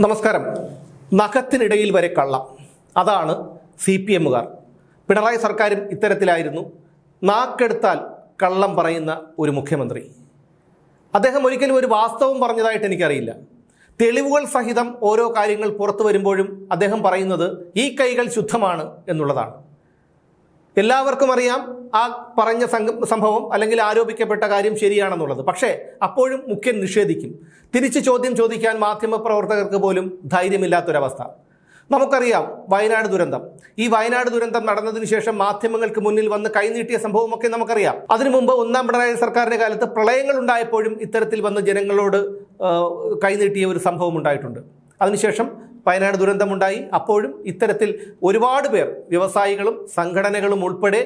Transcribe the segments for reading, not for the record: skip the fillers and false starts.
നമസ്കാരം. നഖത്തിനിടയിൽ വരെ കള്ളം, അതാണ് CPM-കാർ. പിണറായി സർക്കാരും ഇത്തരത്തിലായിരുന്നു. നാക്കെടുത്താൽ കള്ളം പറയുന്ന ഒരു മുഖ്യമന്ത്രി. അദ്ദേഹം ഒരിക്കലും ഒരു വാസ്തവം പറഞ്ഞതായിട്ട് എനിക്കറിയില്ല. തെളിവുകൾ സഹിതം ഓരോ കാര്യങ്ങൾ പുറത്തു വരുമ്പോഴും അദ്ദേഹം പറയുന്നത് ഈ കൈകൾ ശുദ്ധമാണ് എന്നുള്ളതാണ്. എല്ലാവർക്കും അറിയാം ആ പറഞ്ഞ സംഭവം അല്ലെങ്കിൽ ആരോപിക്കപ്പെട്ട കാര്യം ശരിയാണെന്നുള്ളത്. പക്ഷേ അപ്പോഴും മുഖ്യൻ നിഷേധിക്കും. തിരിച്ച് ചോദ്യം ചോദിക്കാൻ മാധ്യമപ്രവർത്തകർക്ക് പോലും ധൈര്യമില്ലാത്തൊരവസ്ഥ. നമുക്കറിയാം വയനാട് ദുരന്തം. ഈ വയനാട് ദുരന്തം നടന്നതിന് ശേഷം മാധ്യമങ്ങൾക്ക് മുന്നിൽ വന്ന് കൈനീട്ടിയ സംഭവമൊക്കെ നമുക്കറിയാം. അതിനു മുമ്പ് ഒന്നാം പിണറായി സർക്കാരിന്റെ കാലത്ത് പ്രളയങ്ങൾ ഉണ്ടായപ്പോഴും ഇത്തരത്തിൽ വന്ന് ജനങ്ങളോട് കൈനീട്ടിയ ഒരു സംഭവം ഉണ്ടായിട്ടുണ്ട്. അതിനുശേഷം വയനാട് ദുരന്തമുണ്ടായി. അപ്പോഴും ഇത്തരത്തിൽ ഒരുപാട് പേർ, വ്യവസായികളും സംഘടനകളും ഉൾപ്പെടെ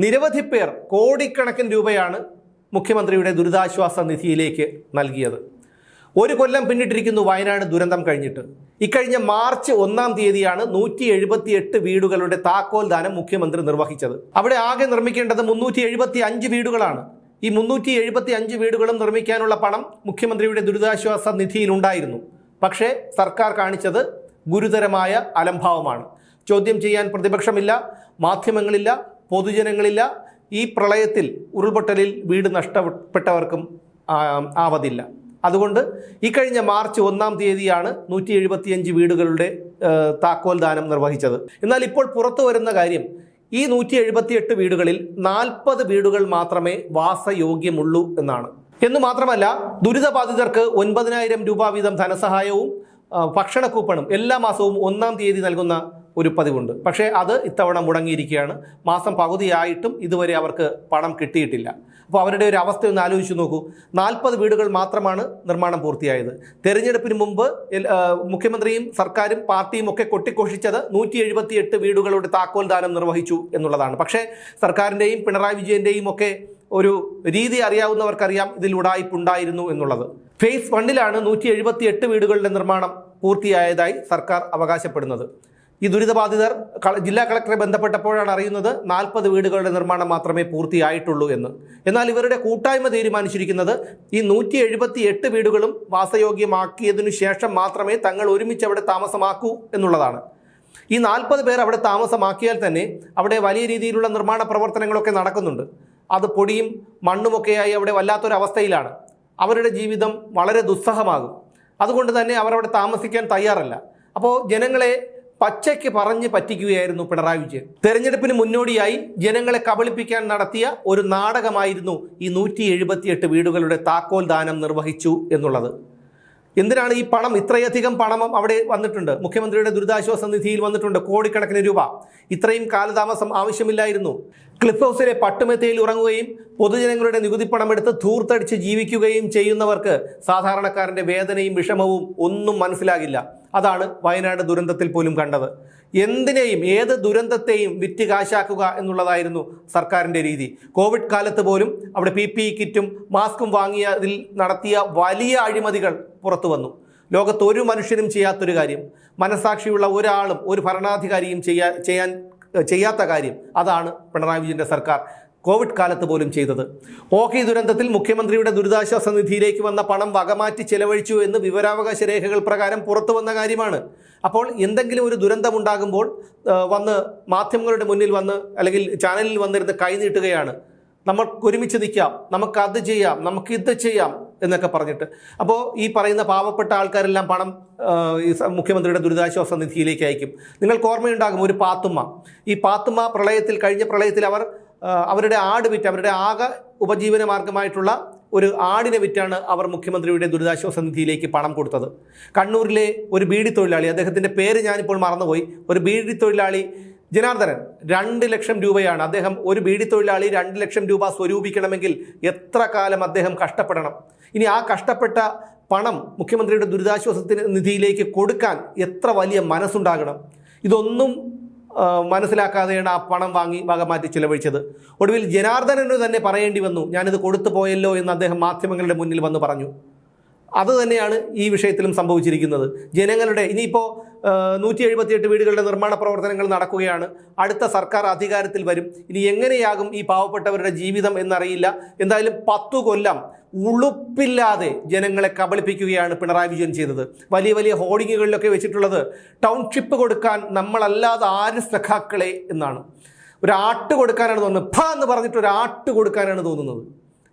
നിരവധി പേർ കോടിക്കണക്കിന് രൂപയാണ് മുഖ്യമന്ത്രിയുടെ ദുരിതാശ്വാസ നിധിയിലേക്ക് നൽകിയത്. ഒരു കൊല്ലം പിന്നിട്ടിരിക്കുന്നു വയനാട് ദുരന്തം കഴിഞ്ഞിട്ട്. ഇക്കഴിഞ്ഞ മാർച്ച് 1-ാം തീയതിയാണ് 178 വീടുകളുടെ താക്കോൽ ദാനം മുഖ്യമന്ത്രി നിർവഹിച്ചത്. അവിടെ ആകെ നിർമ്മിക്കേണ്ടത് 375 വീടുകളാണ്. ഈ 375 വീടുകളും നിർമ്മിക്കാനുള്ള പണം മുഖ്യമന്ത്രിയുടെ ദുരിതാശ്വാസ നിധിയിലുണ്ടായിരുന്നു. പക്ഷേ സർക്കാർ കാണിച്ചത് ഗുരുതരമായ അലംഭാവമാണ്. ചോദ്യം ചെയ്യാൻ പ്രതിപക്ഷമില്ല, മാധ്യമങ്ങളില്ല, പൊതുജനങ്ങളില്ല. ഈ പ്രളയത്തിൽ, ഉരുൾപൊട്ടലിൽ വീട് നഷ്ടപ്പെട്ടവർക്കും ആവതില്ല. അതുകൊണ്ട് ഇക്കഴിഞ്ഞ മാർച്ച് 1-ാം തീയതിയാണ് 175 വീടുകളുടെ താക്കോൽ ദാനം നിർവഹിച്ചത്. എന്നാൽ ഇപ്പോൾ പുറത്തു വരുന്ന കാര്യം, ഈ 178 വീടുകളിൽ 40 വീടുകൾ മാത്രമേ വാസയോഗ്യമുള്ളൂ എന്നാണ്. എന്ന് മാത്രമല്ല, ദുരിതബാധിതർക്ക് 9,000 രൂപ വീതം ധനസഹായവും ഭക്ഷണ കൂപ്പണും എല്ലാ മാസവും 1-ാം തീയതി നൽകുന്ന ഒരു പതിവുണ്ട്. പക്ഷേ അത് ഇത്തവണ മുടങ്ങിയിരിക്കുകയാണ്. മാസം പകുതിയായിട്ടും ഇതുവരെ അവർക്ക് പണം കിട്ടിയിട്ടില്ല. അപ്പോൾ അവരുടെ ഒരു അവസ്ഥ ഒന്ന് ആലോചിച്ച് നോക്കൂ. 40 വീടുകൾ മാത്രമാണ് നിർമ്മാണം പൂർത്തിയായത്. തെരഞ്ഞെടുപ്പിന് മുമ്പ് മുഖ്യമന്ത്രിയും സർക്കാരും പാർട്ടിയും ഒക്കെ കൊട്ടിഘോഷിച്ചത് 178 വീടുകളുടെ താക്കോൽ ദാനം നിർവഹിച്ചു എന്നുള്ളതാണ്. പക്ഷേ സർക്കാരിൻ്റെയും പിണറായി വിജയൻ്റെയും ഒക്കെ ഒരു രീതി അറിയാവുന്നവർക്കറിയാം ഇതിൽ ഉടായ്പുണ്ടായിരുന്നു എന്നുള്ളത്. ഫേസ് 1-ലാണ് 178 വീടുകളുടെ നിർമ്മാണം പൂർത്തിയായതായി സർക്കാർ അവകാശപ്പെടുന്നത്. ഈ ദുരിതബാധിതർ ജില്ലാ കളക്ടറെ ബന്ധപ്പെട്ടപ്പോഴാണ് അറിയുന്നത് 40 വീടുകളുടെ നിർമ്മാണം മാത്രമേ പൂർത്തിയായിട്ടുള്ളൂ എന്ന്. എന്നാൽ ഇവരുടെ കൂട്ടായ്മ തീരുമാനിച്ചിരിക്കുന്നത് ഈ 178 വീടുകളും വാസയോഗ്യമാക്കിയതിനു ശേഷം മാത്രമേ തങ്ങൾ ഒരുമിച്ച് അവിടെ താമസമാക്കൂ എന്നുള്ളതാണ്. ഈ 40 പേർ അവിടെ താമസമാക്കിയാൽ തന്നെ അവിടെ വലിയ രീതിയിലുള്ള നിർമ്മാണ പ്രവർത്തനങ്ങളൊക്കെ നടക്കുന്നുണ്ട്. അത് പൊടിയും മണ്ണുമൊക്കെയായി അവിടെ വല്ലാത്തൊരവസ്ഥയിലാണ്. അവരുടെ ജീവിതം വളരെ ദുസ്സഹമാകും. അതുകൊണ്ട് തന്നെ അവരവിടെ താമസിക്കാൻ തയ്യാറല്ല. അപ്പോൾ ജനങ്ങളെ പച്ചയ്ക്ക് പറഞ്ഞ് പറ്റിക്കുകയായിരുന്നു പിണറായി വിജയൻ. തെരഞ്ഞെടുപ്പിന് മുന്നോടിയായി ജനങ്ങളെ കബളിപ്പിക്കാൻ നടത്തിയ ഒരു നാടകമായിരുന്നു ഈ 178 വീടുകളുടെ താക്കോൽ ദാനം നിർവഹിച്ചു എന്നുള്ളത്. എന്തിനാണ് ഈ പണം, ഇത്രയധികം പണം അവിടെ വന്നിട്ടുണ്ട്, മുഖ്യമന്ത്രിയുടെ ദുരിതാശ്വാസ നിധിയിൽ വന്നിട്ടുണ്ട് കോടിക്കണക്കിന് രൂപ. ഇത്രയും കാലതാമസം ആവശ്യമില്ലായിരുന്നു. ക്ലിഫ് ഹൗസിലെ പട്ടുമെത്തയിൽ ഉറങ്ങുകയും പൊതുജനങ്ങളുടെ നികുതി പണമെടുത്ത് ധൂർത്തടിച്ച് ജീവിക്കുകയും ചെയ്യുന്നവർക്ക് സാധാരണക്കാരൻ്റെ വേദനയും വിഷമവും ഒന്നും മനസ്സിലാകില്ല. അതാണ് വയനാട് ദുരന്തത്തിൽ പോലും കണ്ടത്. എന്തിനേയും ഏത് ദുരന്തത്തെയും വിറ്റ് കാശാക്കുക എന്നുള്ളതായിരുന്നു സർക്കാരിൻ്റെ രീതി. കോവിഡ് കാലത്ത് പോലും അവിടെ PPE കിറ്റും മാസ്കും വാങ്ങിയതിൽ നടത്തിയ വലിയ അഴിമതികൾ പുറത്തു വന്നു. ലോകത്ത് ഒരു മനുഷ്യനും ചെയ്യാത്തൊരു കാര്യം, മനസാക്ഷിയുള്ള ഒരാളും ഒരു ഭരണാധികാരിയും ചെയ്യാത്ത കാര്യം, അതാണ് പിണറായി വിജയൻ്റെ സർക്കാർ കോവിഡ് കാലത്ത് പോലും ചെയ്തത്. ഓഖി ദുരന്തത്തിൽ മുഖ്യമന്ത്രിയുടെ ദുരിതാശ്വാസ നിധിയിലേക്ക് വന്ന പണം വകമാറ്റി ചെലവഴിച്ചു എന്ന് വിവരാവകാശ രേഖകൾ പ്രകാരം പുറത്തു വന്ന കാര്യമാണ്. അപ്പോൾ എന്തെങ്കിലും ഒരു ദുരന്തമുണ്ടാകുമ്പോൾ വന്ന് മാധ്യമങ്ങളുടെ മുന്നിൽ വന്ന് അല്ലെങ്കിൽ ചാനലിൽ വന്നിരുന്ന് കൈനീട്ടുകയാണ്. നമുക്ക് ഒരുമിച്ച് നിൽക്കാം, നമുക്കത് ചെയ്യാം, നമുക്കിത് ചെയ്യാം എന്നൊക്കെ പറഞ്ഞിട്ട്. അപ്പോൾ ഈ പറയുന്ന പാവപ്പെട്ട ആൾക്കാരെല്ലാം പണം മുഖ്യമന്ത്രിയുടെ ദുരിതാശ്വാസ നിധിയിലേക്ക് അയക്കും. നിങ്ങൾക്ക് ഓർമ്മയുണ്ടാകും ഒരു പാത്തുമ്മ. ഈ പാത്തുമ്മ കഴിഞ്ഞ പ്രളയത്തിൽ അവരുടെ ആട് വിറ്റ്, അവരുടെ ആകെ ഉപജീവന മാർഗമായിട്ടുള്ള ഒരു ആടിനെ വിറ്റാണ് അവർ മുഖ്യമന്ത്രിയുടെ ദുരിതാശ്വാസ നിധിയിലേക്ക് പണം കൊടുത്തത്. കണ്ണൂരിലെ ഒരു ബീഡി തൊഴിലാളി, അദ്ദേഹത്തിൻ്റെ പേര് ഞാനിപ്പോൾ മറന്നുപോയി, ഒരു ബീഡി തൊഴിലാളി ജനാർദ്ദനൻ 2 ലക്ഷം രൂപയാണ്. അദ്ദേഹം ഒരു ബീഡി തൊഴിലാളി 2 ലക്ഷം രൂപ സ്വരൂപിക്കണമെങ്കിൽ എത്ര കാലം അദ്ദേഹം കഷ്ടപ്പെടണം? ഇനി ആ കഷ്ടപ്പെട്ട പണം മുഖ്യമന്ത്രിയുടെ ദുരിതാശ്വാസത്തിന് നിധിയിലേക്ക് കൊടുക്കാൻ എത്ര വലിയ മനസ്സുണ്ടാകണം? ഇതൊന്നും മനസ്സിലാക്കാതെയാണ് ആ പണം വാങ്ങി വകമാറ്റി ചിലവഴിച്ചത്. ഒടുവിൽ ജനാർദ്ദനന് തന്നെ പറയേണ്ടി വന്നു, ഞാനിത് കൊടുത്തു പോയല്ലോ എന്ന് അദ്ദേഹം മാധ്യമങ്ങളുടെ മുന്നിൽ വന്ന് പറഞ്ഞു. അതുതന്നെയാണ് ഈ വിഷയത്തിലും സംഭവിച്ചിരിക്കുന്നത്. ജനങ്ങളുടെ ഇനിയിപ്പോൾ 178 വീടുകളുടെ നിർമ്മാണ പ്രവർത്തനങ്ങൾ നടക്കുകയാണ്. അടുത്ത സർക്കാർ അധികാരത്തിൽ വരും. ഇനി എങ്ങനെയാകും ഈ പാവപ്പെട്ടവരുടെ ജീവിതം എന്നറിയില്ല. എന്തായാലും 10 കൊല്ലം ഉളുപ്പില്ലാതെ ജനങ്ങളെ കബളിപ്പിക്കുകയാണ് പിണറായി വിജയൻ ചെയ്തത്. വലിയ വലിയ ഹോർഡിങ്ങുകളിലൊക്കെ വെച്ചിട്ടുള്ളത് ടൗൺഷിപ്പ് കൊടുക്കാൻ നമ്മളല്ലാതെ ആര് സഖാക്കളെ എന്നാണ്. ഒരു ആട്ട് കൊടുക്കാനാണ് തോന്നുന്നത്. എന്ന് പറഞ്ഞിട്ട് ഒരു ആട്ട് കൊടുക്കാനാണ് തോന്നുന്നത്.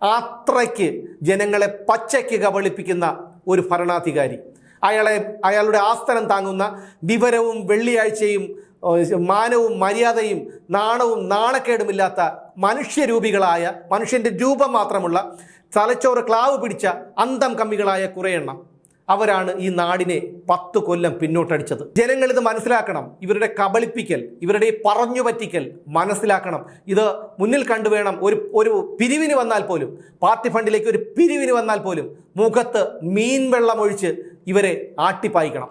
അത്രയ്ക്ക് ജനങ്ങളെ പച്ചയ്ക്ക് കബളിപ്പിക്കുന്ന ഒരു ഭരണാധികാരി. അയാളുടെ ആസ്ഥനം താങ്ങുന്ന വിവരവും വെള്ളിയാഴ്ചയും മാനവും മര്യാദയും നാണവും നാണക്കേടുമില്ലാത്ത മനുഷ്യരൂപികളായ, മനുഷ്യൻ്റെ രൂപം മാത്രമുള്ള തലച്ചോറ് ക്ലാവ് പിടിച്ച അന്തം കമ്മികളായ കുറേ എണ്ണം അവരാണ് ഈ നാടിനെ 10 കൊല്ലം പിന്നോട്ടടിച്ചത്. ജനങ്ങൾ ഇത് മനസ്സിലാക്കണം. ഇവരുടെ കബളിപ്പിക്കൽ, ഇവരുടെ പറഞ്ഞു പറ്റിക്കൽ മനസ്സിലാക്കണം. ഇത് മുന്നിൽ കണ്ടുവേണം ഒരു പിരിവിന് വന്നാൽ പോലും, പാർട്ടി ഫണ്ടിലേക്ക് ഒരു പിരിവിന് വന്നാൽ പോലും മുഖത്ത് മീൻ വെള്ളമൊഴിച്ച് ഇവരെ ആട്ടിപ്പായിക്കണം.